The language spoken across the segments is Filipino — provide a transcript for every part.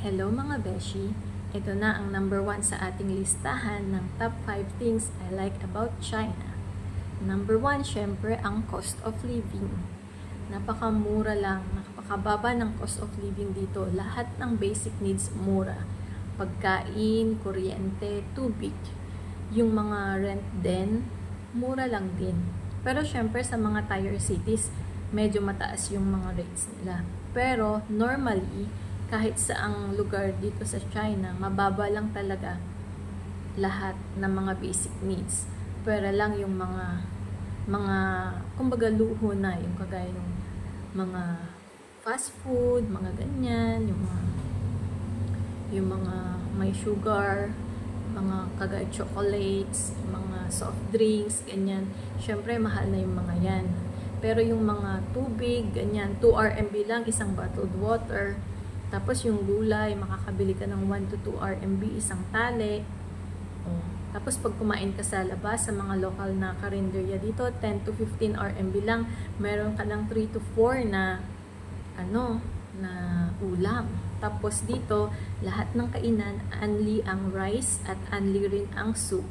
Hello mga beshi! Ito na ang number 1 sa ating listahan ng top 5 things I like about China. Number 1, syempre ang cost of living. Napakamura lang, napakababa ng cost of living dito. Lahat ng basic needs mura. Pagkain, kuryente, tubig. Yung mga rent din, mura lang din. Pero syempre sa mga tier cities, medyo mataas yung mga rates nila. Pero normally, kahit saang lugar dito sa China, mababa lang talaga lahat ng mga basic needs. Pero lang yung mga kumbaga luho na, yung kagaya ng mga fast food, mga ganyan, yung mga may sugar, mga kagaya chocolates, mga soft drinks, ganyan. Syempre, mahal na yung mga yan. Pero yung mga tubig, ganyan, 2 RMB lang, isang bottled water. Tapos yung gulay, makakabili ka ng 1 to 2 RMB, isang tali. Oh. Tapos pag kumain ka sa labas, sa mga local na karinderya dito, 10 to 15 RMB lang. Meron ka ng 3 to 4 na, na ulam. Tapos dito, lahat ng kainan, only ang rice at only rin ang soup.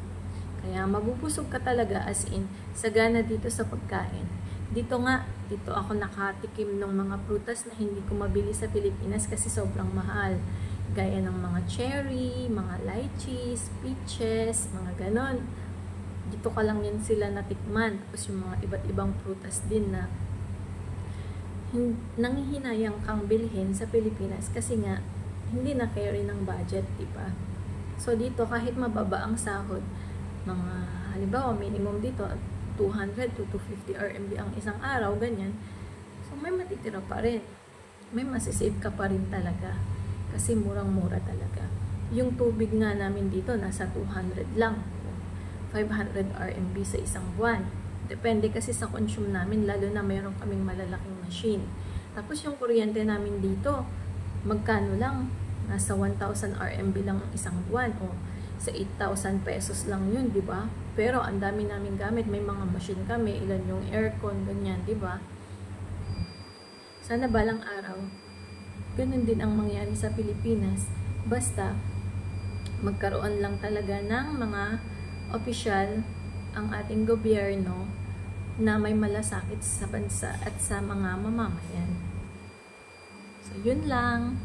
Kaya mabubusog ka talaga, as in, sagana dito sa pagkain. Dito ako nakatikim ng mga prutas na hindi ko mabili sa Pilipinas kasi sobrang mahal. Gaya ng mga cherry, mga lychees, peaches, mga ganon. Dito ka lang yan sila natikman. Tapos yung mga iba't ibang prutas din na nanghihinayang kang bilhin sa Pilipinas kasi nga hindi na carry ng budget, diba? So dito kahit mababa ang sahod, mga halimbawa minimum dito 200 to 250 RMB ang isang araw, ganyan. So, may matitira pa rin. May masisave ka pa rin talaga. Kasi murang-mura talaga. Yung tubig nga namin dito, nasa 200 lang. 500 RMB sa isang buwan. Depende kasi sa consume namin, lalo na mayroon kaming malalaking machine. Tapos yung kuryente namin dito, magkano lang? Nasa 1,000 RMB lang ang isang buwan. O, sa 8,000 pesos lang yun, di ba? Pero ang dami namin gamit, may mga machine kami, ilan yung aircon, ganyan, di ba? Sana balang araw, ganun din ang mangyari sa Pilipinas. Basta, magkaroon lang talaga ng mga opisyal ang ating gobyerno na may malasakit sa bansa at sa mga mamamayan. So, yun lang.